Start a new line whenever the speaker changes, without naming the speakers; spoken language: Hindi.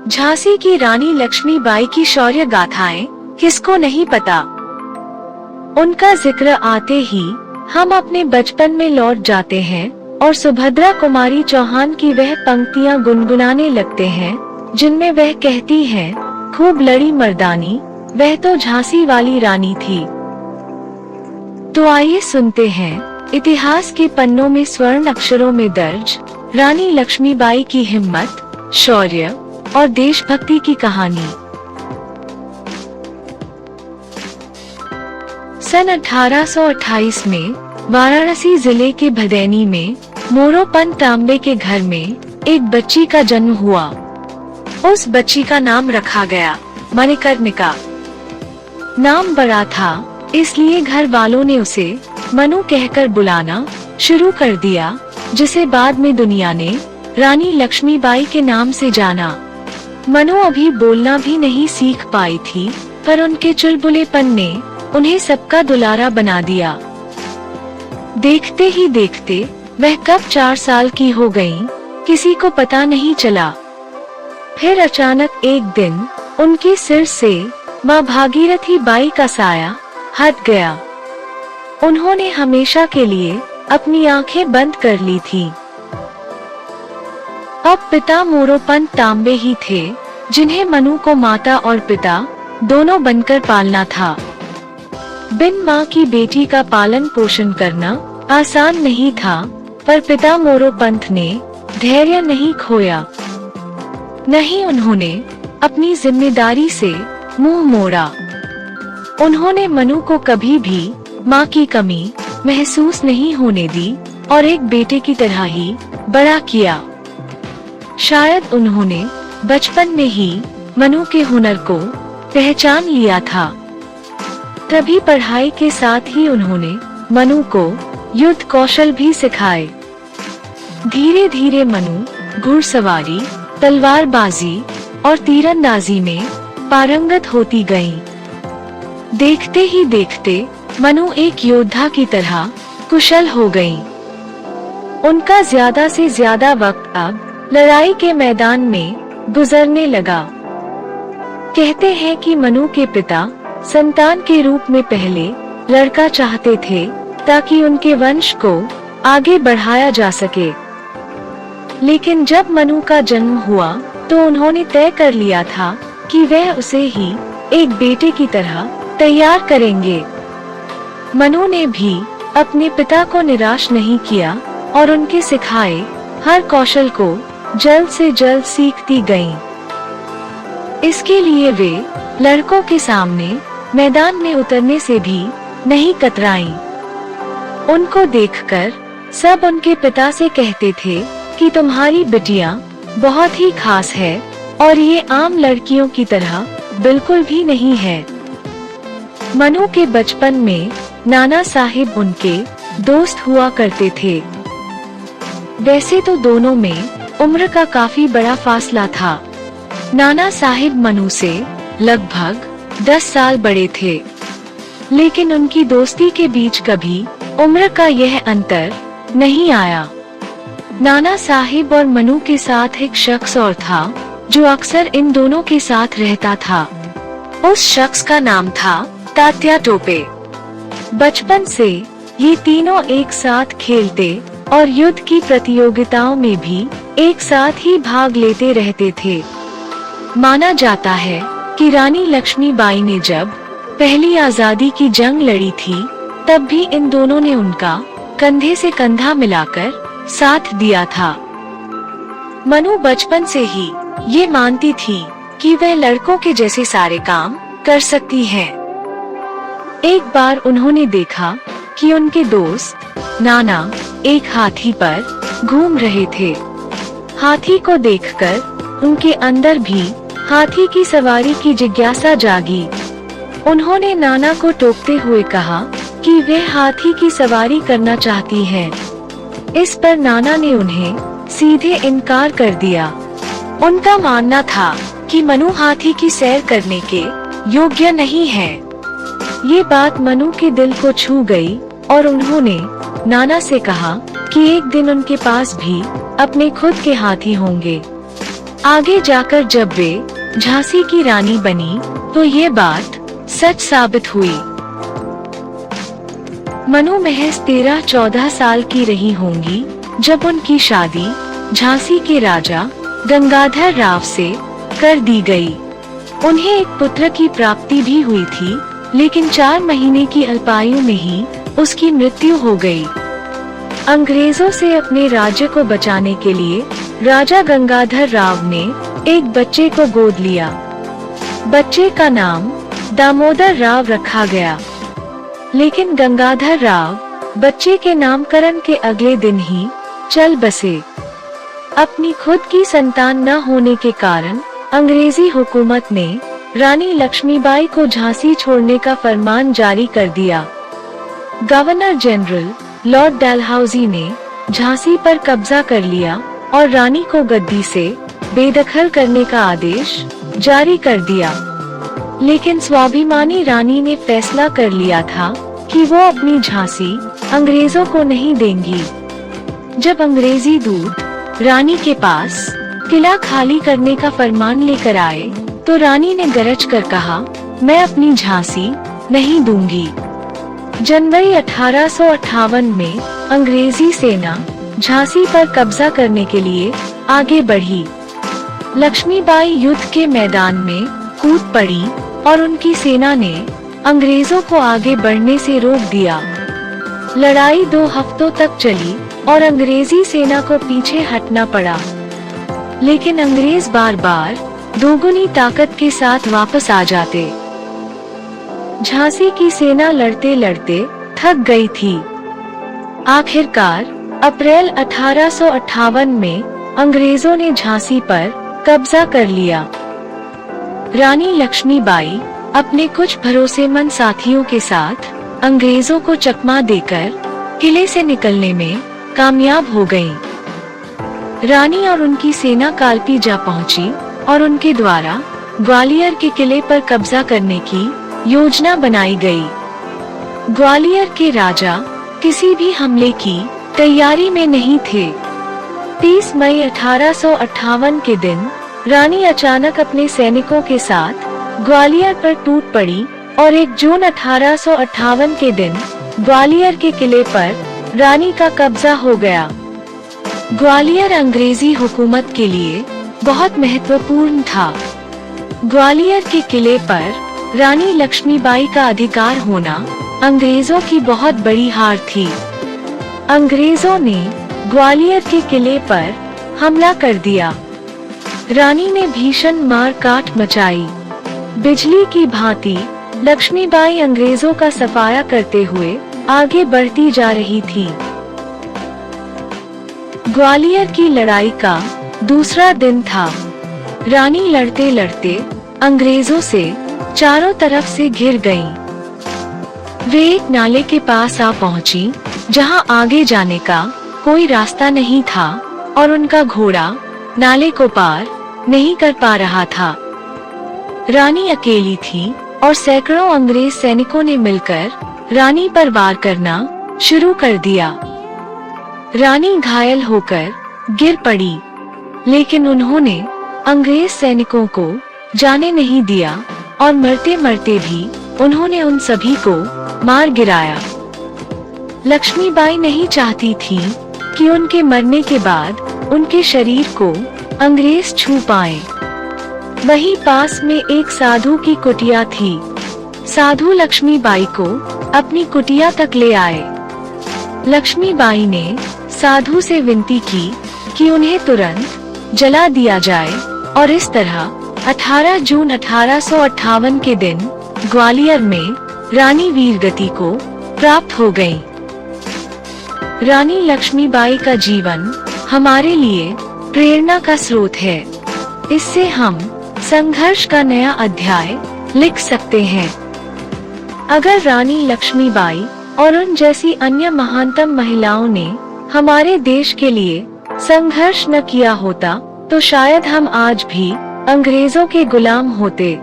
झांसी की रानी लक्ष्मीबाई की शौर्य गाथाएं किसको नहीं पता। उनका जिक्र आते ही हम अपने बचपन में लौट जाते हैं और सुभद्रा कुमारी चौहान की वह पंक्तियां गुनगुनाने लगते हैं जिनमें वह कहती हैं, खूब लड़ी मर्दानी, वह तो झांसी वाली रानी थी। तो आइए सुनते हैं इतिहास के पन्नों में स्वर्ण अक्षरों में दर्ज रानी लक्ष्मीबाई की हिम्मत, शौर्य और देशभक्ति की कहानी। सन 1828 में वाराणसी जिले के भदैनी में मोरोपंत तांबे के घर में एक बच्ची का जन्म हुआ। उस बच्ची का नाम रखा गया मणिकर्णिका। नाम बड़ा था, इसलिए घर वालों ने उसे मनु कहकर बुलाना शुरू कर दिया, जिसे बाद में दुनिया ने रानी लक्ष्मीबाई के नाम से जाना। मनु अभी बोलना भी नहीं सीख पाई थी, पर उनके चुलबुलेपन ने उन्हें सबका दुलारा बना दिया। देखते ही देखते वह कब 4 साल की हो गईं, किसी को पता नहीं चला। फिर अचानक एक दिन उनके सिर से माँ भागीरथी बाई का साया हट गया। उन्होंने हमेशा के लिए अपनी आंखें बंद कर ली थी। अब पिता मोरोपंत तांबे ही थे, जिन्हें मनु को माता और पिता दोनों बनकर पालना था। बिन माँ की बेटी का पालन पोषण करना आसान नहीं था, पर पिता मोरोपंत ने धैर्य नहीं खोया। नहीं उन्होंने अपनी जिम्मेदारी से मुंह मोड़ा। उन्होंने मनु को कभी भी माँ की कमी महसूस नहीं होने दी और एक बेटे की तरह ही बड़ा किया। शायद उन्होंने बचपन में ही मनु के हुनर को पहचान लिया था। तभी पढ़ाई के साथ ही उन्होंने मनु को युद्ध कौशल भी सिखाए। धीरे धीरे मनु घुड़सवारी, तलवारबाजी और तीरंदाजी में पारंगत होती गईं। देखते ही देखते मनु एक योद्धा की तरह कुशल हो गईं। उनका ज्यादा से ज्यादा वक्त अब लड़ाई के मैदान में गुजरने लगा। कहते हैं कि मनु के पिता संतान के रूप में पहले लड़का चाहते थे, ताकि उनके वंश को आगे बढ़ाया जा सके। लेकिन जब मनु का जन्म हुआ तो उन्होंने तय कर लिया था कि वह उसे ही एक बेटे की तरह तैयार करेंगे। मनु ने भी अपने पिता को निराश नहीं किया और उनके सिखाए हर कौशल को जल्द से जल्द सीखती गईं। इसके लिए वे लड़कों के सामने मैदान में उतरने से भी नहीं कतराईं। उनको देखकर सब उनके पिता से कहते थे कि तुम्हारी बिटिया बहुत ही खास है और ये आम लड़कियों की तरह बिल्कुल भी नहीं है। मनु के बचपन में नाना साहिब उनके दोस्त हुआ करते थे। वैसे तो दोनों में उम्र का काफी बड़ा फासला था। नाना साहिब मनु से लगभग 10 साल बड़े थे, लेकिन उनकी दोस्ती के बीच कभी उम्र का यह अंतर नहीं आया। नाना साहिब और मनु के साथ एक शख्स और था जो अक्सर इन दोनों के साथ रहता था। उस शख्स का नाम था तात्या टोपे। बचपन से ये तीनों एक साथ खेलते और युद्ध की प्रतियोगिताओं में भी एक साथ ही भाग लेते रहते थे। माना जाता है कि रानी लक्ष्मीबाई ने जब पहली आजादी की जंग लड़ी थी, तब भी इन दोनों ने उनका कंधे से कंधा मिलाकर साथ दिया था। मनु बचपन से ही ये मानती थी कि वह लड़कों के जैसे सारे काम कर सकती है। एक बार उन्होंने देखा कि उनके दोस्त नाना एक हाथी पर घूम रहे थे। हाथी को देखकर उनके अंदर भी हाथी की सवारी की जिज्ञासा जागी। उन्होंने नाना को टोकते हुए कहा कि वे हाथी की सवारी करना चाहती हैं। इस पर नाना ने उन्हें सीधे इनकार कर दिया। उनका मानना था कि मनु हाथी की सैर करने के योग्य नहीं है। ये बात मनु के दिल को छू गई और उन्होंने नाना से कहा कि एक दिन उनके पास भी अपने खुद के हाथी होंगे। आगे जाकर जब वे झांसी की रानी बनी तो ये बात सच साबित हुई। मनु महज 13-14 साल की रही होंगी जब उनकी शादी झांसी के राजा गंगाधर राव से कर दी गई। उन्हें एक पुत्र की प्राप्ति भी हुई थी, लेकिन 4 महीने की अल्पायु में ही उसकी मृत्यु हो गई। अंग्रेजों से अपने राज्य को बचाने के लिए राजा गंगाधर राव ने एक बच्चे को गोद लिया। बच्चे का नाम दामोदर राव रखा गया, लेकिन गंगाधर राव बच्चे के नामकरण के अगले दिन ही चल बसे। अपनी खुद की संतान न होने के कारण अंग्रेजी हुकूमत ने रानी लक्ष्मीबाई को झांसी छोड़ने का फरमान जारी कर दिया। गवर्नर जनरल लॉर्ड डलहौजी ने झांसी पर कब्जा कर लिया और रानी को गद्दी से बेदखल करने का आदेश जारी कर दिया। लेकिन स्वाभिमानी रानी ने फैसला कर लिया था कि वो अपनी झांसी अंग्रेजों को नहीं देंगी। जब अंग्रेजी दूत रानी के पास किला खाली करने का फरमान लेकर आए तो रानी ने गरज कर कहा, मैं अपनी झांसी नहीं दूंगी। जनवरी 1858 में अंग्रेजी सेना झांसी पर कब्जा करने के लिए आगे बढ़ी। लक्ष्मीबाई युद्ध के मैदान में कूद पड़ी और उनकी सेना ने अंग्रेजों को आगे बढ़ने से रोक दिया। लड़ाई 2 हफ्तों तक चली और अंग्रेजी सेना को पीछे हटना पड़ा, लेकिन अंग्रेज बार बार दोगुनी ताकत के साथ वापस आ जाते। झांसी की सेना लड़ते लड़ते थक गई थी। आखिरकार अप्रैल 1858 में अंग्रेजों ने झांसी पर कब्जा कर लिया। रानी लक्ष्मीबाई अपने कुछ भरोसेमंद साथियों के साथ अंग्रेजों को चकमा देकर किले से निकलने में कामयाब हो गईं। रानी और उनकी सेना कालपी जा पहुंची और उनके द्वारा ग्वालियर के किले पर कब्जा करने की योजना बनाई गई। ग्वालियर के राजा किसी भी हमले की तैयारी में नहीं थे। 30 मई 1858 के दिन रानी अचानक अपने सैनिकों के साथ ग्वालियर पर टूट पड़ी और 1 जून 1858 के दिन ग्वालियर के किले पर रानी का कब्जा हो गया। ग्वालियर अंग्रेजी हुकूमत के लिए बहुत महत्वपूर्ण था। ग्वालियर के किले पर रानी लक्ष्मीबाई का अधिकार होना अंग्रेजों की बहुत बड़ी हार थी। अंग्रेजों ने ग्वालियर के किले पर हमला कर दिया। रानी ने भीषण मार काट मचाई। बिजली की भांति लक्ष्मीबाई अंग्रेजों का सफाया करते हुए आगे बढ़ती जा रही थी। ग्वालियर की लड़ाई का दूसरा दिन था। रानी लड़ते लड़ते अंग्रेजों से चारों तरफ से घिर गईं। वे एक नाले के पास आ पहुंची, जहां आगे जाने का कोई रास्ता नहीं था और उनका घोड़ा नाले को पार नहीं कर पा रहा था। रानी अकेली थी और सैकड़ों अंग्रेज सैनिकों ने मिलकर रानी पर वार करना शुरू कर दिया। रानी घायल होकर गिर पड़ी, लेकिन उन्होंने अंग्रेज सैनिकों को जाने नहीं दिया और मरते मरते भी उन्होंने उन सभी को मार गिराया। लक्ष्मीबाई नहीं चाहती थी कि उनके मरने के बाद उनके शरीर को अंग्रेज छू पाएं। वहीं पास में एक साधु की कुटिया थी। साधु लक्ष्मीबाई को अपनी कुटिया तक ले आए। लक्ष्मीबाई ने साधु से विनती की कि उन्हें तुरंत जला दिया जाए और इस तरह 18 जून 1858 के दिन ग्वालियर में रानी वीरगति को प्राप्त हो गई। रानी लक्ष्मीबाई का जीवन हमारे लिए प्रेरणा का स्रोत है। इससे हम संघर्ष का नया अध्याय लिख सकते हैं। अगर रानी लक्ष्मीबाई और उन जैसी अन्य महानतम महिलाओं ने हमारे देश के लिए संघर्ष न किया होता तो शायद हम आज भी अंग्रेजों के गुलाम होते।